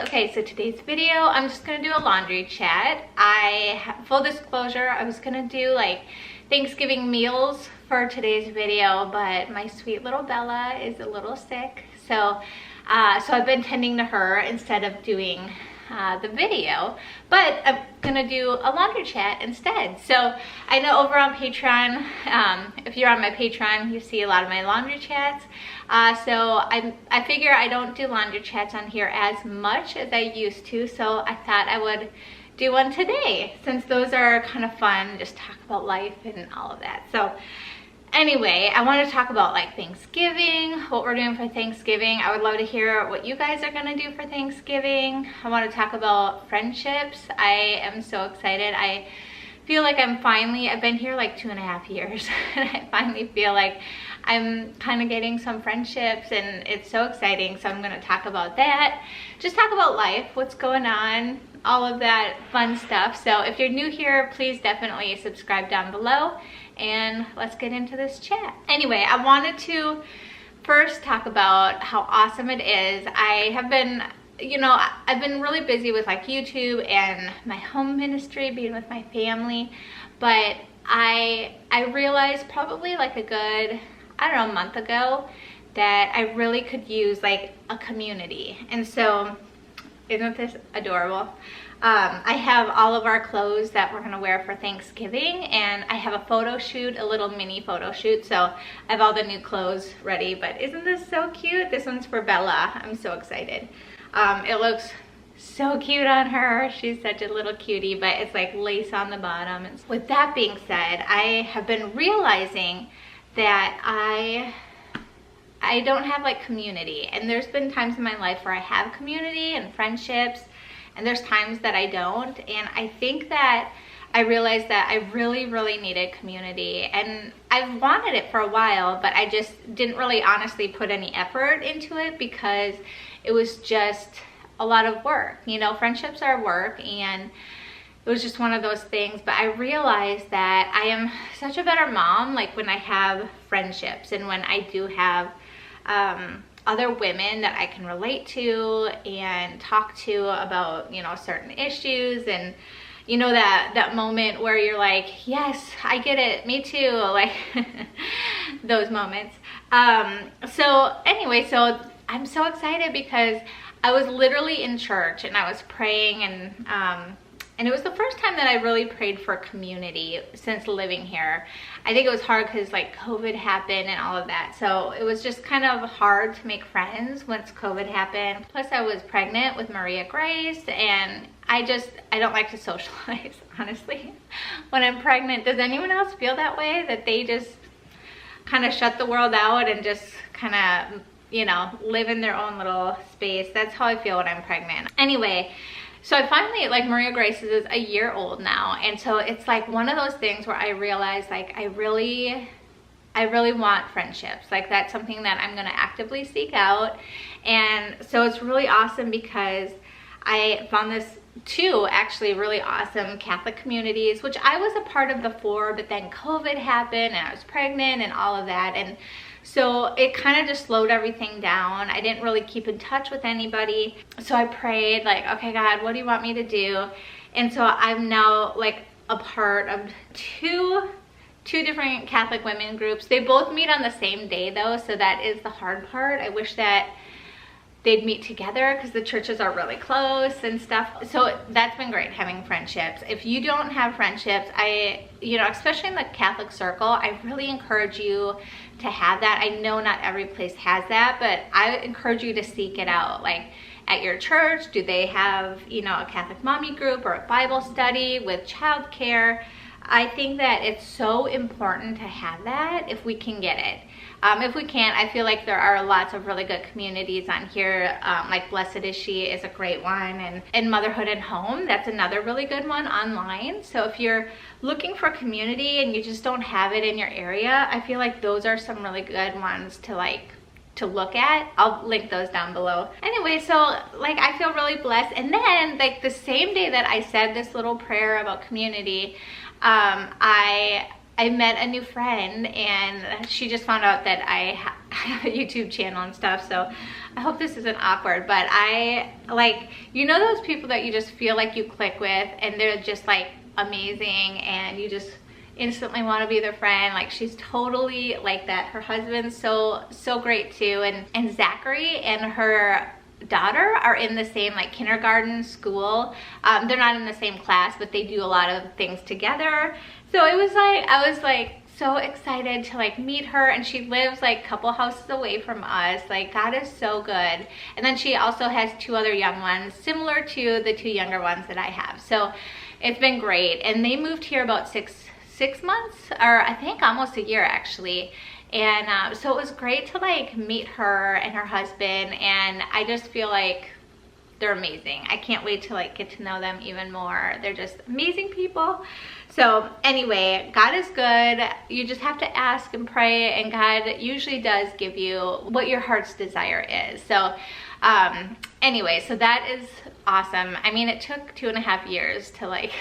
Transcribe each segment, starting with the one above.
Okay, so today's video, I'm just gonna do a laundry chat. Full disclosure, I was gonna do like Thanksgiving meals for today's video, but my sweet little Bella is a little sick. So I've been tending to her instead of doing the video, but I'm gonna do a laundry chat instead. So I know over on Patreon, if you're on my Patreon, you see a lot of my laundry chats. So I figure I don't do laundry chats on here as much as I used to, so I thought I would do one today since those are kind of fun, just talk about life and all of that. So anyway, I want to talk about like Thanksgiving, what we're doing for Thanksgiving. I would love to hear what you guys are gonna do for Thanksgiving. I want to talk about friendships. I am so excited. I feel like I've been here like 2.5 years and I finally feel like I'm kind of getting some friendships and it's so exciting. So I'm gonna talk about that. Just talk about life, what's going on, all of that fun stuff. So if you're new here, please definitely subscribe down below and let's get into this chat. Anyway, I wanted to first talk about how awesome it is. I've been really busy with like YouTube and my home ministry, being with my family, but I realized probably like a good, a month ago that I really could use like a community. And so, isn't this adorable? I have all of our clothes that we're gonna wear for Thanksgiving, and I have a photo shoot, a little mini photo shoot. So I have all the new clothes ready, but isn't this so cute? This one's for Bella. I'm so excited. It looks so cute on her. She's such a little cutie, but it's like lace on the bottom. With that being said, I have been realizing that I don't have like community, and there's been times in my life where I have community and friendships, and there's times that I don't. And I think that I realized that I really needed community, and I've wanted it for a while, but I just didn't really honestly put any effort into it because it was just a lot of work. You know, friendships are work, and it was just one of those things. But I realized that I am such a better mom like when I have friendships and when I do have other women that I can relate to and talk to about, you know, certain issues. And you know, that moment where you're like, yes, I get it, me too, like those moments. So anyway, so I'm so excited because I was literally in church and I was praying, and it was the first time that I really prayed for community since living here. I think it was hard because like COVID happened and all of that. So it was just kind of hard to make friends once COVID happened. Plus I was pregnant with Maria Grace, and I don't like to socialize, honestly, when I'm pregnant. Does anyone else feel that way? That they just kind of shut the world out and just kind of, you know, live in their own little space? That's how I feel when I'm pregnant. Anyway, so I finally, like, Maria Grace is a year old now, and so it's like one of those things where I realized like I really want friendships. Like that's something that I'm gonna actively seek out. And so it's really awesome because I found this two actually really awesome Catholic communities, which I was a part of before, but then COVID happened and I was pregnant and all of that, and so it kind of just slowed everything down. I didn't really keep in touch with anybody. So I prayed like, okay, God, what do you want me to do? And so I'm now like a part of two different Catholic women groups. They both meet on the same day though, so that is the hard part. I wish that they'd meet together because the churches are really close and stuff. So that's been great, having friendships. If you don't have friendships, especially in the Catholic circle, I really encourage you to have that. I know not every place has that, but I encourage you to seek it out. Like at your church, do they have, you know, a Catholic mommy group or a Bible study with childcare? I think that it's so important to have that if we can get it. If we can't, I feel like there are lots of really good communities on here. Like Blessed Is She is a great one, and Motherhood and Home, that's another really good one online. So if you're looking for community and you just don't have it in your area, I feel like those are some really good ones to look at. I'll link those down below. Anyway, so like I feel really blessed. And then like the same day that I said this little prayer about community, I met a new friend, and she just found out that I have a YouTube channel and stuff, so I hope this isn't awkward, but I like, you know those people that you just feel like you click with and they're just like amazing and you just instantly want to be their friend. Like, she's totally like that. Her husband's so great too, and Zachary and her daughter are in the same like kindergarten school. They're not in the same class, but they do a lot of things together. So it was like, I was like so excited to like meet her, and she lives like a couple houses away from us. Like, God is so good. And then she also has 2 other young ones similar to the 2 younger ones that I have. So it's been great. And they moved here about six months, or I think almost a year actually. And so it was great to like meet her and her husband, and I just feel like they're amazing. I can't wait to like get to know them even more. They're just amazing people. So anyway, God is good. You just have to ask and pray, and God usually does give you what your heart's desire is. So anyway, so that is awesome. I mean, it took 2.5 years to like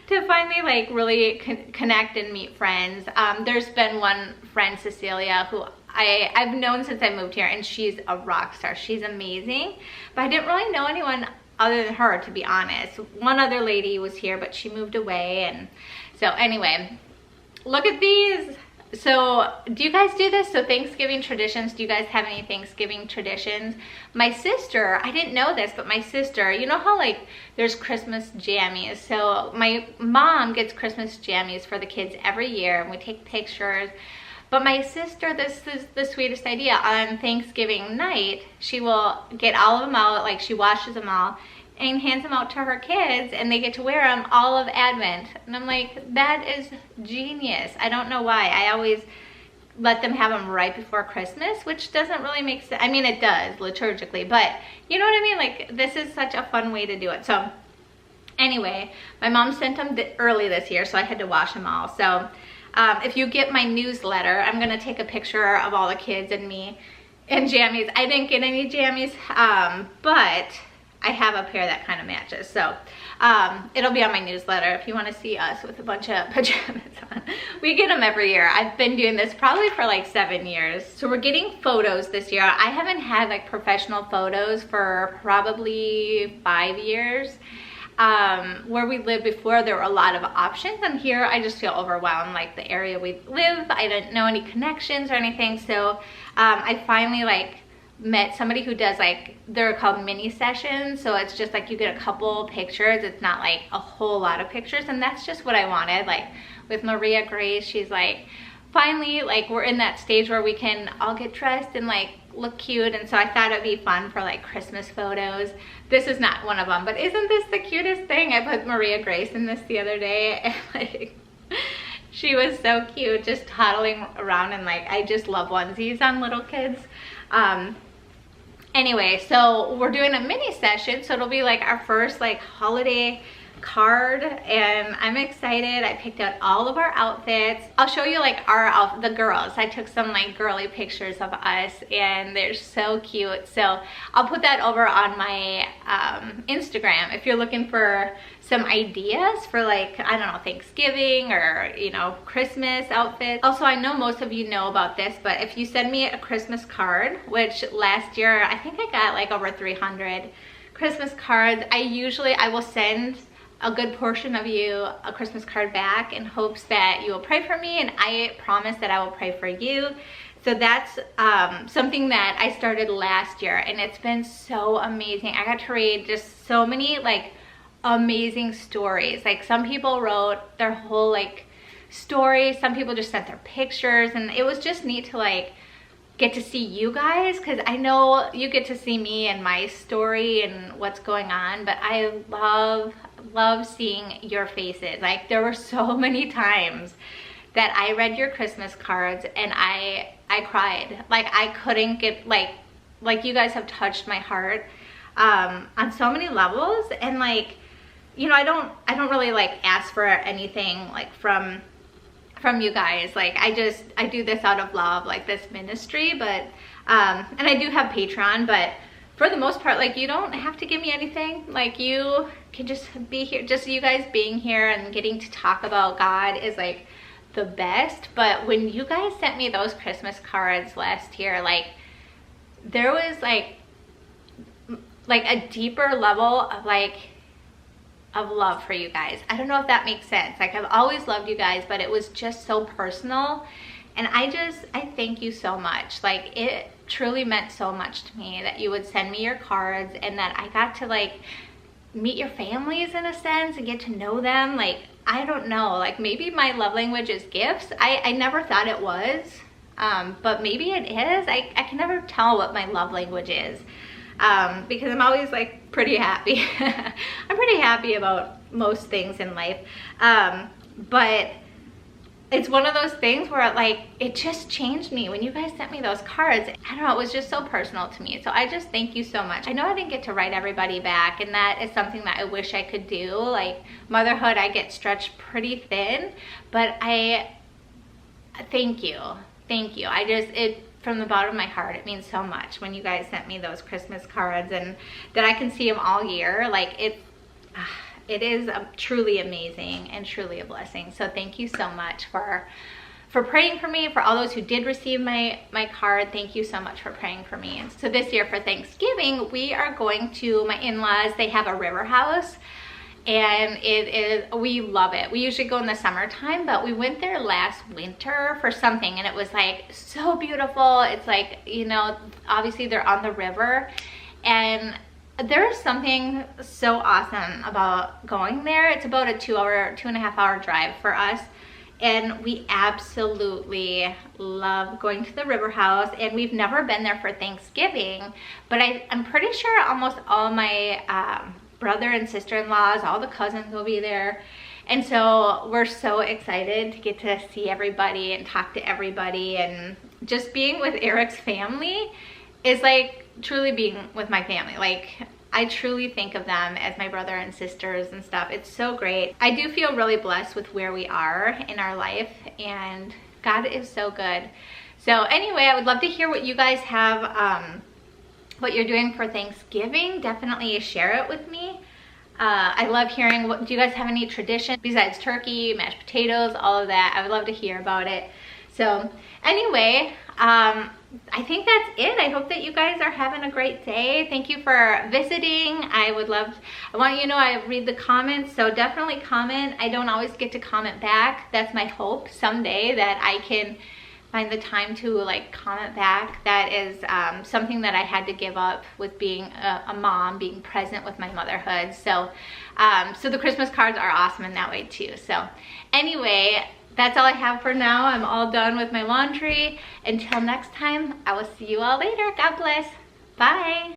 to finally like really connect and meet friends. There's been one friend, Cecilia, who I've known since I moved here, and she's a rock star. She's amazing, but I didn't really know anyone other than her, to be honest. One other lady was here, but she moved away. And so anyway, look at these. So do you guys do this? So Thanksgiving traditions, do you guys have any Thanksgiving traditions? My sister, I didn't know this, but my sister, you know how like there's Christmas jammies? So my mom gets Christmas jammies for the kids every year, and we take pictures. But my sister, this is the sweetest idea. On Thanksgiving night, she will get all of them out, like she washes them all, and hands them out to her kids, and they get to wear them all of Advent. And I'm like, that is genius. I don't know why. I always let them have them right before Christmas, which doesn't really make sense. I mean, it does liturgically, but you know what I mean? Like, this is such a fun way to do it. So anyway, my mom sent them early this year, so I had to wash them all. So if you get my newsletter, I'm gonna take a picture of all the kids and me in jammies. I didn't get any jammies, but I have a pair that kind of matches. So it'll be on my newsletter if you want to see us with a bunch of pajamas on. We get them every year. I've been doing this probably for like 7 years. So we're getting photos this year. I haven't had like professional photos for probably 5 years. Where we lived before, there were a lot of options, and here I just feel overwhelmed. Like, the area we live, I didn't know any connections or anything. So I finally like met somebody who does like, they're called mini sessions. So it's just like you get a couple pictures. It's not like a whole lot of pictures, and that's just what I wanted. Like with Maria Grace, she's like, finally, like we're in that stage where we can all get dressed and like look cute. And so I thought it'd be fun for like Christmas photos. This is not one of them, but isn't this the cutest thing? I put Maria Grace in this the other day, and like she was so cute, just toddling around, and like I just love onesies on little kids. Anyway, so we're doing a mini session, so it'll be like our first like holiday card, and I'm excited. I picked out all of our outfits. I'll show you like the girls. I took some like girly pictures of us, and they're so cute. So I'll put that over on my Instagram if you're looking for some ideas for like, I don't know, Thanksgiving or, you know, Christmas outfits. Also, I know most of you know about this, but if you send me a Christmas card, which last year I think I got like over 300 Christmas cards, I will send a good portion of you a Christmas card back in hopes that you will pray for me, and I promise that I will pray for you. So that's something that I started last year, and it's been so amazing. I got to read just so many like amazing stories. Like, some people wrote their whole like story, some people just sent their pictures, and it was just neat to like get to see you guys, because I know you get to see me and my story and what's going on, but I love seeing your faces. Like, there were so many times that I read your Christmas cards and I cried. Like, I couldn't get like you guys have touched my heart on so many levels. And like, you know, I don't really like ask for anything like from you guys. Like, I do this out of love, like this ministry, but and I do have Patreon, but for the most part, like, you don't have to give me anything. Like, you can just be here. Just you guys being here and getting to talk about God is like the best, but when you guys sent me those Christmas cards last year, like there was like a deeper level of of love for you guys. I don't know if that makes sense. Like I've always loved you guys, but it was just so personal. And I thank you so much. Like it truly meant so much to me that you would send me your cards and that I got to like meet your families in a sense and get to know them. Like, I don't know, like maybe my love language is gifts. I never thought it was, but maybe it is. I can never tell what my love language is. Because I'm always like pretty happy. I'm pretty happy about most things in life. But it's one of those things where it just changed me when you guys sent me those cards. I don't know, it was just so personal to me. So I just thank you so much. I know I didn't get to write everybody back, and that is something that I wish I could do. Like motherhood, I get stretched pretty thin, but I thank you. Thank you. From the bottom of my heart, it means so much when you guys sent me those Christmas cards and that I can see them all year. Like it is truly amazing and truly a blessing. So thank you so much for praying for me. For all those who did receive my card, thank you so much for praying for me. And so this year for Thanksgiving, we are going to my in-laws. They have a river house, and we love it. We usually go in the summertime, but we went there last winter for something, and it was like so beautiful. It's like, you know, obviously they're on the river, and there is something so awesome about going there. It's about a 2.5 hour drive for us, and we absolutely love going to the river house. And we've never been there for Thanksgiving, but I'm pretty sure almost all my brother and sister-in-laws, all the cousins will be there. And so we're so excited to get to see everybody and talk to everybody. And just being with Eric's family is like truly being with my family. Like I truly think of them as my brother and sisters and stuff. It's so great. I do feel really blessed with where we are in our life, and God is so good. So anyway, I would love to hear what you guys have, what you're doing for Thanksgiving. Definitely share it with me. I love hearing, do you guys have any traditions besides turkey, mashed potatoes, all of that? I would love to hear about it. So anyway, I think that's it. I hope that you guys are having a great day. Thank you for visiting. I want you to know I read the comments, so definitely comment. I don't always get to comment back. That's my hope someday, that I can find the time to like comment back. That is something that I had to give up with being a mom, being present with my motherhood. So so the Christmas cards are awesome in that way too. So anyway, that's all I have for now. I'm all done with my laundry. Until next time, I will see you all later. God bless. Bye.